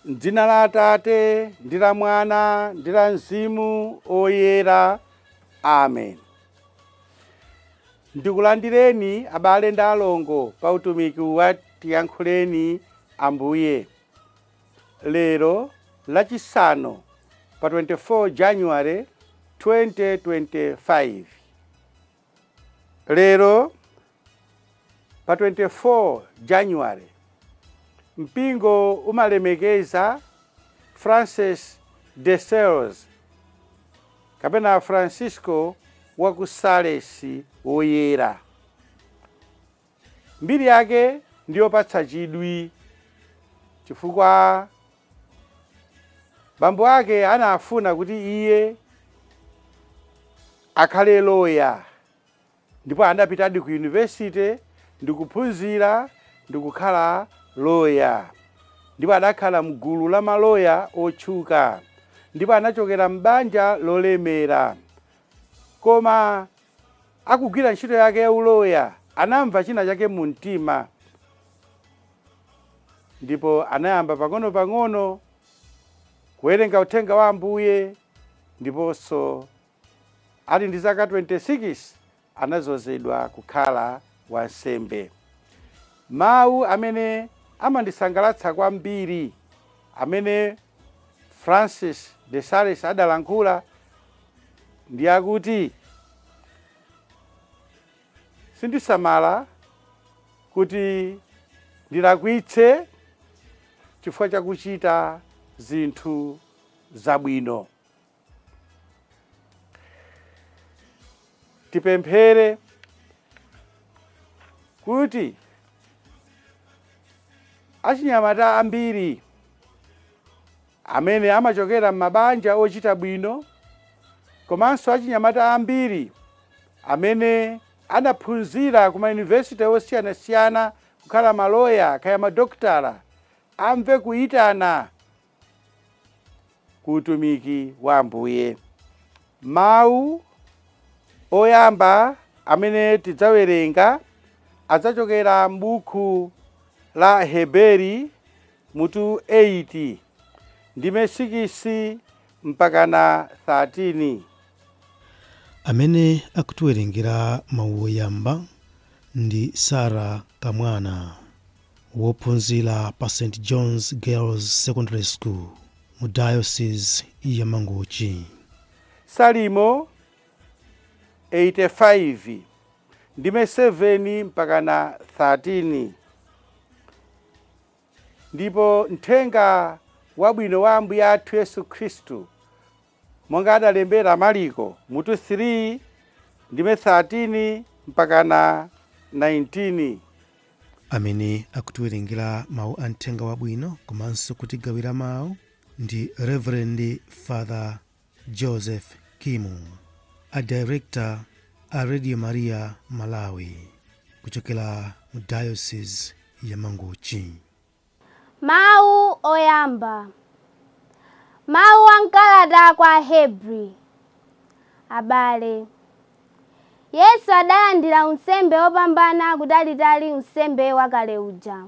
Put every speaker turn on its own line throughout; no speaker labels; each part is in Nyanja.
M'dzina la Atate ndi la Mwana ndi la Mzimu oyera. Amen. Ndikulandireni abale ndi alongo pa utumiki wa Tiyankhuleni Ambuye. Lero lachisanu pa 24 January 2025. Lero pa 24 January mpingo umalemekeza Francis de Sales kapena Francisco wa ku Sales woyera. Mbiri yake ndiyopatsa chidwi chifukwa bambo ake anafuna kuti iye akhale loya, ndipo anapitadi ku university ndikuphunzira ndikukhala loya, ndipo adakhala mgulu la maloya otchuka, ndipo anachokera m'banja lolemera. Koma akugwira ntchito yake ya uloya anamva china chake mu mtima, ndipo anayamba pang'ono kuwerenga uthenga wa Ambuye, ndiponso ali ndi zaka 26 anadzozedwa kukhala wansembe. Mawu amene amandisangalatsa kwambiri amene Francis de Sales adalankhula ndi akuti sindisamala kuti ndilakwitse chifukwa chakuchita zinthu zabwino. Tipemphere kuti achinyamata ambiri amene amachokera m'mabanja ochita bwino, komanso achinyamata ambiri amene anaphunzira ku mayunivesiti osiyanasiyana kukhala maloya kaya madokotala, amve kuyitana ku utumiki wa Ambuye. Mawu oyamba amene tidzawerenga adzachokera m'buku la Heberi mutu 8 ndime 6 mpakana 13.
Amene akutiwerengera mawu oyamba ndi Sara Kamwana, wophunzira pa St. John's Girls Secondary School mu Diocese ya Mangochi.
Salimo 85 ndime 7 mpakana 13. Ndipo mthenga wabwino wa Ambuye athu Yesu Khristu monga adalembera Mariko mutu 3 ndime 13 mpakana 19.
Amene akutiwerengera mawu a mthenga wabwino komanso kutigawira mawu ndi Reverend Father Joseph Kimu, a director a Radio Maria Malawi kuchokera mu Diocese ya Mangochi.
Mawu oyamba. Mawu ankalata kwa Hebri. Abale, Yesu adalandira unsembe wopambana kutalitali unsembe wakale uja,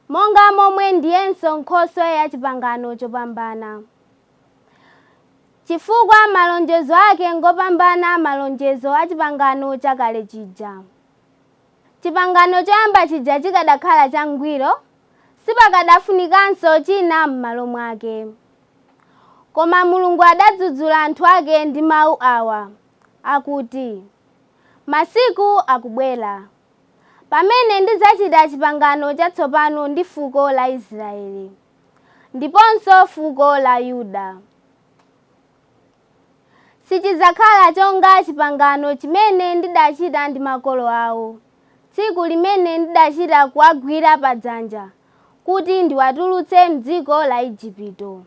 monga momwe ndiyenso Nkhoswe ya chipangano chopambana, chifukwa malonjezo ake ngopambana malonjezo a chipangano chakale chija. Chipangano choyamba chija chikadakhala changwiro, sipakadafunikanso china m'malo mwake. Koma Mulungu adadzudzula anthu ake ndi mawu awa akuti, masiku akubwera pamene ndidzachita chipangano chatsopano ndi fuko la Israeli ndiponso fuko la Yuda. Sichidzakhala chonga chipangano chimene ndidachita ndi makolo awo tsiku limene ndidachita kuwagwira padzanja kuti ndiwatulutse m'dziko la Igupto,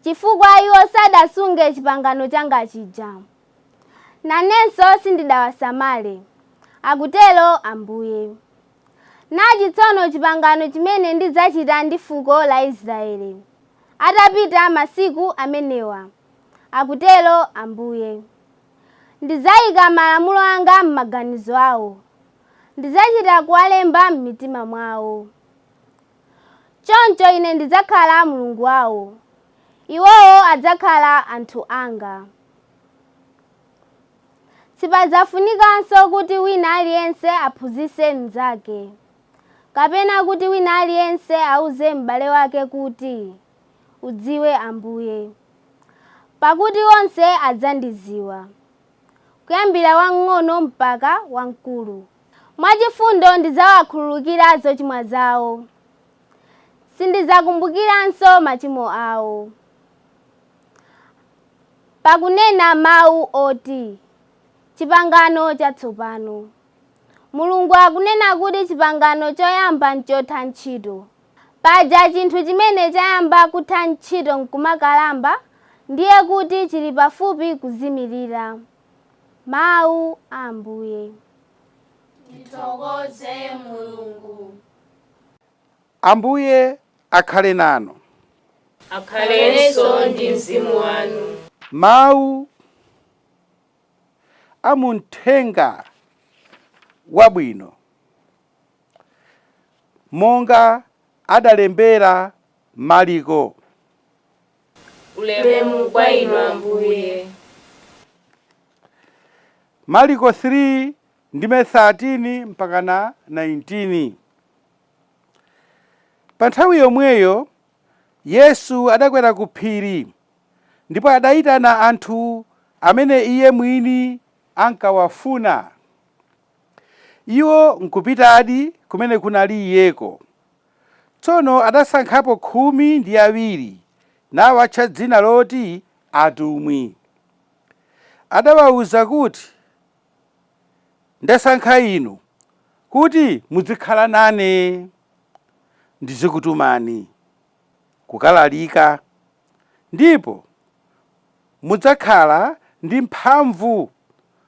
chifukwa iwo sadasunge chipangano changa chija, nanenso sindidawasamale, akutero Ambuye. Nachi tsono chipangano chimene ndidzachita ndi fuko la Israeli atapita masiku amenewa, akutero Ambuye. Ndidzayika malamulo anga m'maganizo awo, ndidzachita kuwalemba m'mitima mwawo. Choncho ine ndidzakhala Mulungu wawo, iwowo adzakhala anthu anga. Sipadzafunikanso kuti wina aliyense aphunzitse mnzake, kapena kuti wina aliyense auze m'bale wake kuti udziwe Ambuye, pakuti onse adzandidziwa, kuyambira wamng'ono mpaka wamkulu. Mwachifundo ndidzawakhululukira zochimwa zawo, sindidzakumbukiranso machimo awo. Pakunena mawu oti chipangano chatsopano, Mulungu akunena kuti chipangano choyamba nchotha ntchito. Paja chinthu chimene chayamba kutha ntchito nkumakalamba, ndiye kuti chili pafupi kuzimirira. Mawu a Ambuye.
Tithokoze Mulungu.
Ambuye akhale nanu.
Akhalenso ndi mzimu wanu.
Mawu amuthenga wabwino monga adalembera Mariko.
Ulemu kwa inu Ambuye.
Mariko 3 ndime 13 mpaka na 19. Pa nthawi yomweyo Yesu adakwera ku phiri, ndipo adayitana anthu amene iye mwini ankawafuna. Iwo nkupitadi kumene kunali iyeko. Tsono adasankhapo 12 nawatcha dzina loti atumwi. Adawawuza kuti, ndasankha inu kuti muzikhala nane, ndizikutumani kukalalika, ndipo mudzakhala ndi mphamvu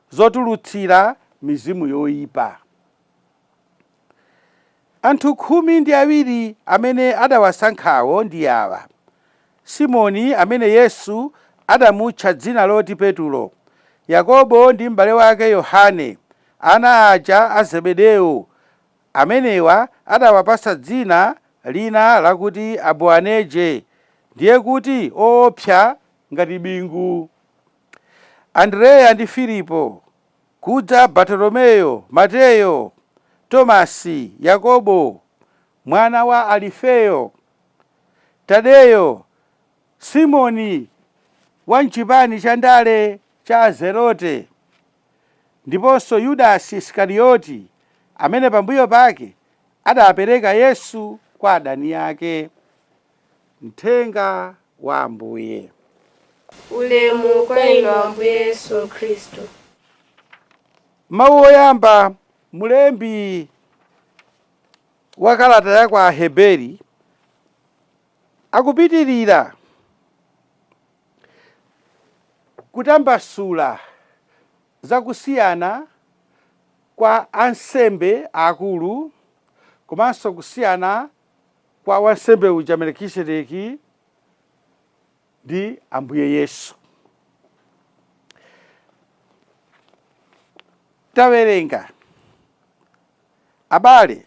zotulutsira mizimu yoyipa. Anthu 12 amene adawasankhawo ndi awa: Simoni amene Yesu adamutcha dzina loti Petulo, Yakobo ndi m'bale wake Yohane, ana aja a Zebedeyo, amenewa adawapasa dzina lina lakuti Aboanerge, ndiye kuti oopsa ngati bingu. Andreya ndi Filipo, kudza Bartolomeyo, Mateyo, Tomasi, Yakobo mwana wa Alifeyo, Tadeyo, Simoni wa mchipani cha ndale cha Zelote, ndiponso Yudasi Isikarioti amene pambuyo pake adapereka Yesu kwa adani ake. Mthenga wa Ambuye.
Ulemu kwa inu Ambuye Yesu Khristu.
Mawu oyamba mulembi wa kalata ya kwa Aheberi akupitirira kutambasula zakusiyana kwa ansembe akulu komanso kusiyana kwa wansembe uja Melikisedeki ndi Ambuye Yesu. Tawerenga abale,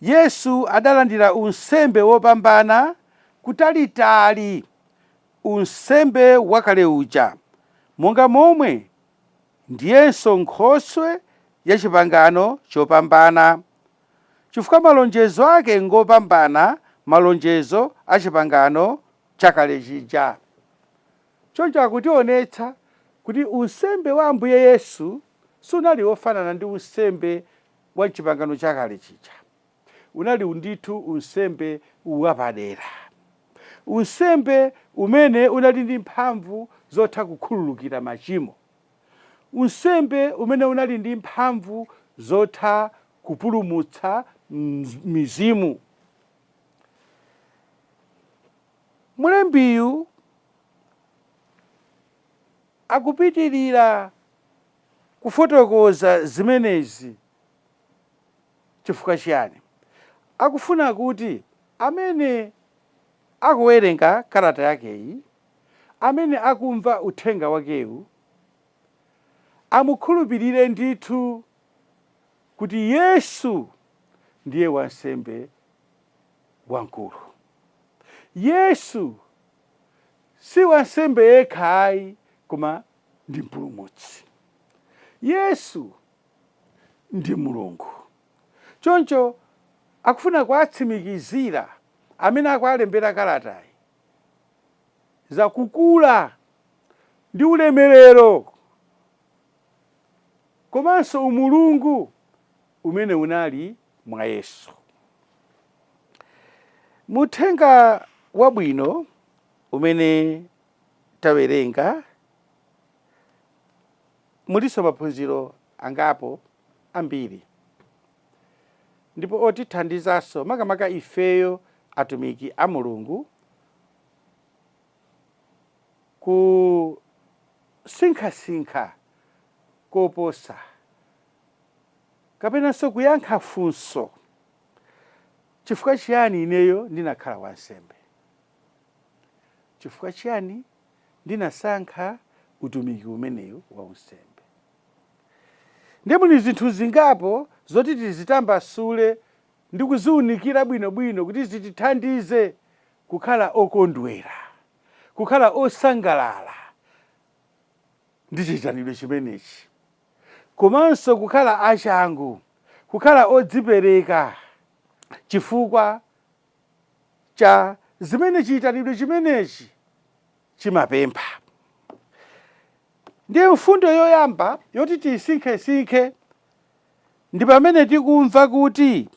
Yesu adalandira unsembe wopambana kutalitali, unsembe wakale uja, monga momwe ndiyenso Nkhoswe ya chipangano chopambana, chifukwa malonjezo ake ngopambana malonjezo a chipangano chakale chija. Choncho akutionetsa kuti unsembe wa Ambuye Yesu sunali wofanana ndi unsembe wa chipangano chakale chija. Unali ndithu unsembe wapadera, unsembe umene unali ndi mphamvu zotha kukhululukira machimo, unsembe umene unali ndi mphamvu zotha kupulumutsa mizimu. Mulembiyu akupitirira kufotokoza zimenezi chifukwa chiyani? Akufuna kuti amene akuwerenga kalata yakeyi, amene akumva uthenga wakewu, amukhulupirire ndithu kuti Yesu ndiye wansembe wankulu. Yesu si wansembe yekhayi koma ndi mpulumutsi. Yesu ndi Mulungu. Choncho akufuna kuwatsimikizira amene akuwalembera kalatayi za kukula ndi ulemerero komanso umulungu umene unali mwa Yesu. Muthenga wabwino umene tawerenga muliso maphunziro angapo ambiri, ndipo otithandizanso makamaka ifeyo atumiki a Mulungu kusinkhasinkha koposa kapenanso kuyankha funso, chifukwa chiyani ineyo ndinakhala wansembe? Chifukwa chiyani ndinasankha utumiki umeneyo wa unsembe? Ndiye muli zinthu zingapo zoti tizitambasule ndi kuziwunikira bwinobwino kuti zitithandize kukhala okondwera, kukhala osangalala ndi chitanidwe chimenechi, komanso kukhala achangu, kukhala odzipereka chifukwa cha zimene chitanidwe chimenechi chimapempha. Ndiye mfundo yoyamba yoti tisinkhe ndi pamene tikumva kuti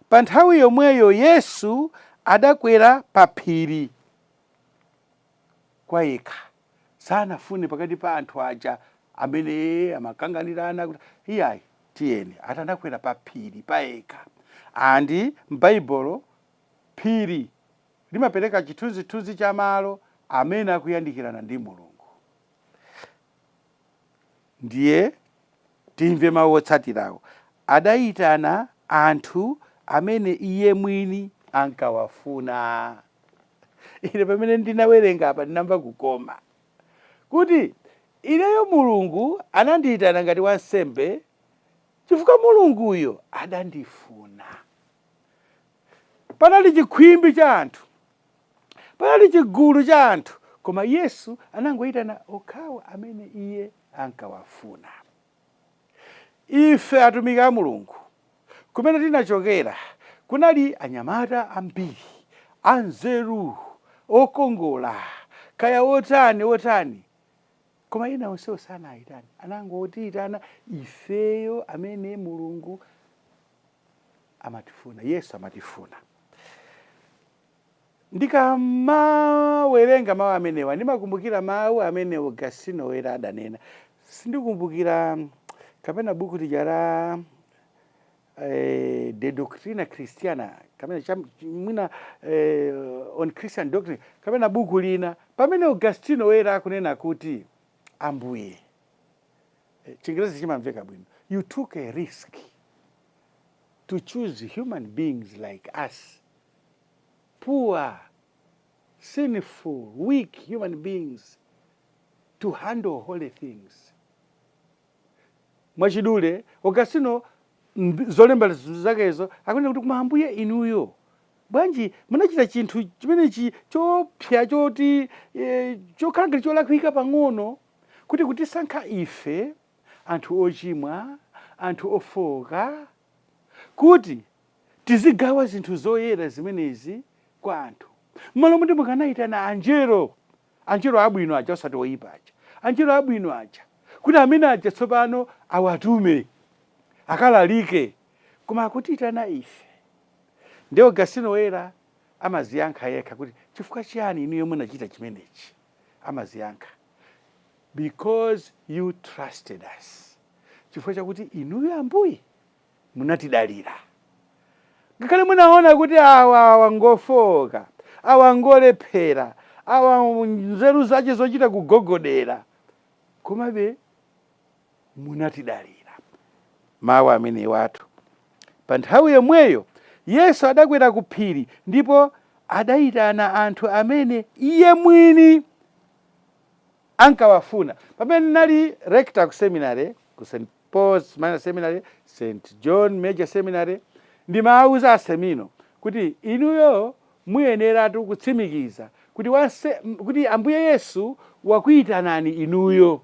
pa nthawi yomweyo Yesu adakwera pa phiri kwa yekha. Sanafune pakati pa anthu aja amene amakanganirana kuti iyayi tiyeni, atanakwera pa phiri pa yekha. Andi m'Baibulo phiri limapereka chithunzithunzi cha malo amene akuyandikirana ndi Mulungu. Ndiye timve mawu otsatirawo. Adayitana anthu amene iye mwini ankawafuna. Ine pamene ndinawerenga apa ndinamva kukoma kuti ineyo Mulungu anandiyitana ngati wansembe chifukwa Mulunguyo adandifuna. Panali chikhwimbi cha anthu, panali chigulu cha anthu, koma Yesu anangoyitana okhawo amene iye ankawafuna. Ife atumiki a Mulungu kumene tinachokera kunali anyamata ambiri, anzeru, okongola, kaya otani, koma ena onsewo sanayitane. Anangotiyitana ifeyo amene Mulungu amatifuna, Yesu amatifuna. Ndikamawerenga mawu amenewa ndimakumbukira mawu amene Augustino Oyera adanena. Sindikumbukira kapena buku tijara De Doctrina Christiana, kapena mwina on Christian Doctrine, kapena buku lina pamene Augustino Oyera akunena kuti Ambuye, Chingerezi chimamveka bwino, you took a risk to choose human beings like us, poor, sinful, weak human beings, to handle holy things. Mwachidule Augustino zolemba zakezo akunena kuti koma Ambuye inuyo bwanji munachita chinthu chimenechi chopsa choti chokhala ngati cholakwika pang'ono kuti kutisankha ife anthu ochimwa, anthu ofoka, kuti tizigawa zinthu zoyera zimenezi kwa anthu. Malo muti mukanayitana anjelo abwino aja osati oyipa aja, anjelo abwino aja kuti amene aja tsopano awatume akalalike, koma akutiyitana ife. Ndiye Augustino Oyera amaziyankha yekha kuti chifukwa chiyani inuyo munachita chimenechi? Amaziyankha, because you trusted us. Chifukwa chakuti inuyo Ambuye munatidalira. Ngakhale munaona kuti awa ngofoka, awa ngolephera, awa nzeru zache zochita kugogodera, komabe munatidalira. Mawu amene watu. Pa nthawi yomweyo Yesu adakwera ku phiri ndipo adayitana anthu amene iye mwini ankawafuna. Pamene nali rector ku seminary, ku St. Paul's Minor Seminary, St. John Major Seminary, ndimawuza asemino kuti inuyo muyeneratu kutsimikiza kuti Ambuye Yesu wakuyitanani inuyo,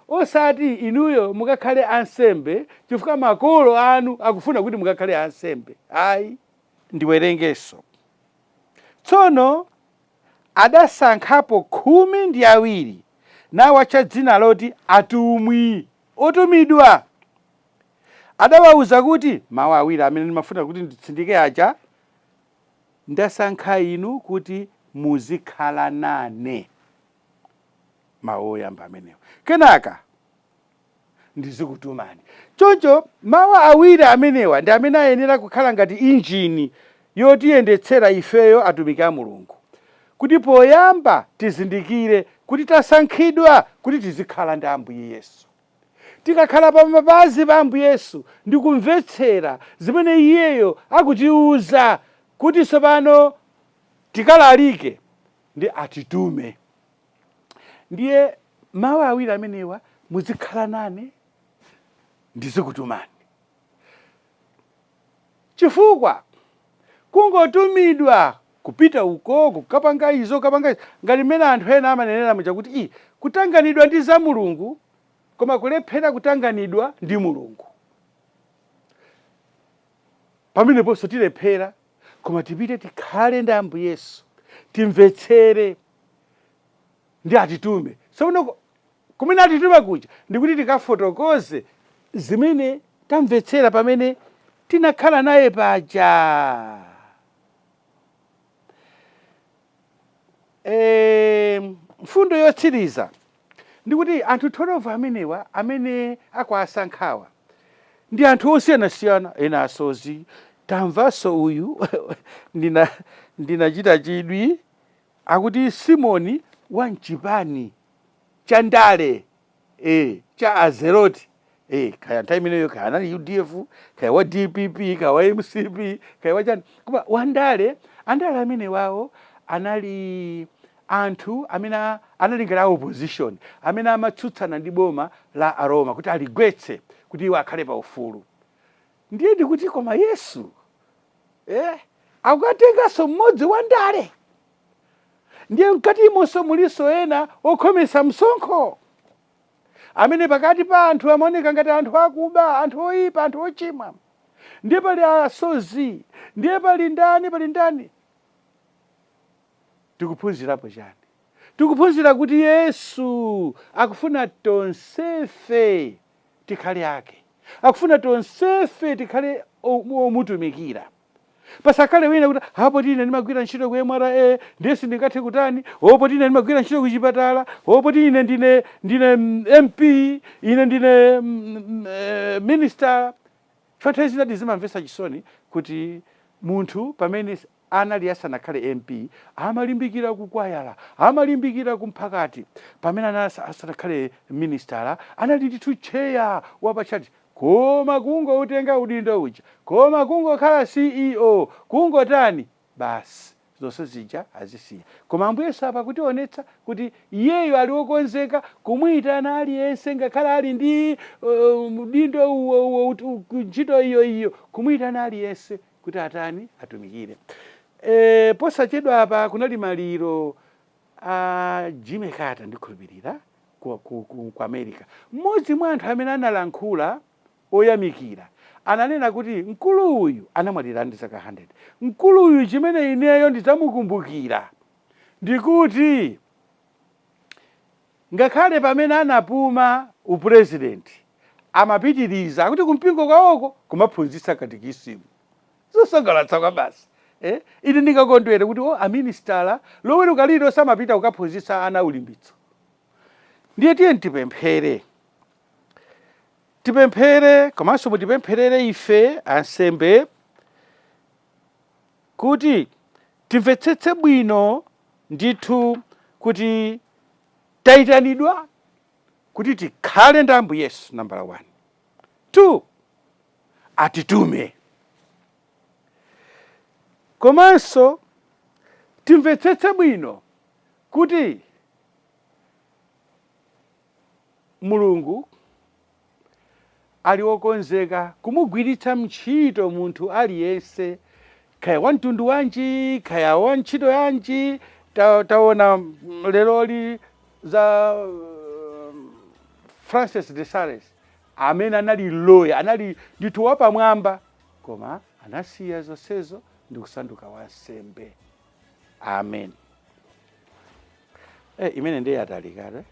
osati inuyo mukakhale ansembe chifukwa makolo anu akufuna kuti mukakhale ansembe. Ayi, ndiwerengeso. Tsono adasankhapo 12 nawatcha dzina loti atumwi, otumidwa. Adawawuza kuti mawu awiri amene ndimafuna kuti nditsindike aja: ndasankha inu kuti muzikhala nane. Mawu oyamba amenewo. Kenaka ndizikutumani. Choncho mawu awiri amenewa ndi amene ayenera kukhala ngati injini yotiyendetsera ifeyo atumiki a Mulungu, kuti poyamba tizindikire kuti tasankhidwa kuti tizikhala ndi Ambuye Yesu. Tikakhala pa mapazi pa Ambuye Yesu ndi kumvetsera zimene Iyeyo akutiuza kuti tsopano tikalalike, ndi atitume. Ndiye mawu awiri amenewa, muzikhala nane, ndizikutumani. Chifukwa kungotumidwa kupita uko kukapanga izo ngati mmene anthu ena amanenera muja kuti kutanganidwa ndi za Mulungu koma kulephera kutanganidwa ndi Mulungu. Pameneponso tilephera, koma tipite tikhale ndi Ambuye Yesu, timvetsere ndi atitume. Sono kumene atitume kuja ndikuti tikafotokoze zimene tamvetsera pamene tinakhala naye paja. Mfundo yotsiriza ndikuti anthu 12 amenewa amene akwasankhawa ndi anthu osiyanasiyana, ena asozi. Tamvaso uyu ndinachita chidwi, akuti Simoni wa mchipani cha ndale cha Azeroti, kaya nthawi imeneyo kaya anali UDF, kaya wa DPP, kaya wa MCP, kaya wachani, koma wandale. Andale amene wawo anali anthu amene anali ngati opposition, amene amatsutsana ndi boma la Aroma kuti aligwetse kuti iwo akhale pa ufulu. Ndiye ndikuti koma Yesu akukatenganso mmodzi wandale. Ndiye mkatimonso muliso ena okhomesa msonkho, amene pakati pa anthu amaoneka ngati anthu akuba, anthu oyipa, anthu ochimwa. Ndiye pali asozi, ndiye pali ndani. Tikuphunzirapo chani? Tikuphunzira kuti Yesu akufuna tonsefe tikhale ake, akufuna tonsefe tikhale omutumikira. Pasakhale wina kuti poti ine ndimagwira ntchito ku MRA ndiye sindingathe kutani, poti ine ndimagwira ntchito ku chipatala, poti ine ndine MP, ine ndine minister. Chifukwa zinati zimamvetsa chisoni kuti munthu pamene anali asanakhale MP amalimbikira kukwayala, amalimbikira kumphakati. Pamene asanakhale minister anali ndithu cheya wapachati, koma kungoutenga udindo uja, koma kungokhala CEO, kungotani basi, zonse zija azisiya. Koma Ambuye Yesu akutionetsa kuti Iyeyo ali wokonzeka kumuyitana aliyense, ngakhale ali ndi udindo uwo ntchito iyo, kumuyitana aliyense kuti atani atumikire. Posachedwa apa kunali maliro a Jimmy Carter ndikhulupirira ku America. Mmodzi mwa anthu amene analankhula oyamikira ananena kuti mkulu uyu anamwalira ndi zaka 100. Mkulu uyu chimene ineyo ndidzamukumbukira ndikuti ngakhale pamene anapuma upresidenti amapitiriza kuti kumpingo kwawoko kumaphunzitsa katekisimu. Zosangalatsa kwa basi. Ine ndingakondwere kuti aministala loweruka liro samapita kukaphunzitsa ana ulimbitso. Ndiye tiye tipemphere komanso mutipempherere ife ansembe kuti timvetsetse bwino ndithu kuti tayitanidwa kuti tikhale ndi Ambuye Yesu, nambala 1. 2, atitume. Komanso timvetsetse bwino kuti Mulungu ali wokonzeka kumugwiritsa ntchito munthu aliyense kaya wa mtundu wanji, kaya wa ntchito yanji. Taona leroli za Francis de Sales amene anali lawyer, anali ndithu wapamwamba, koma anasiya zonsezo ndi kusanduka wansembe. Amen. Imene ndiye atalikale.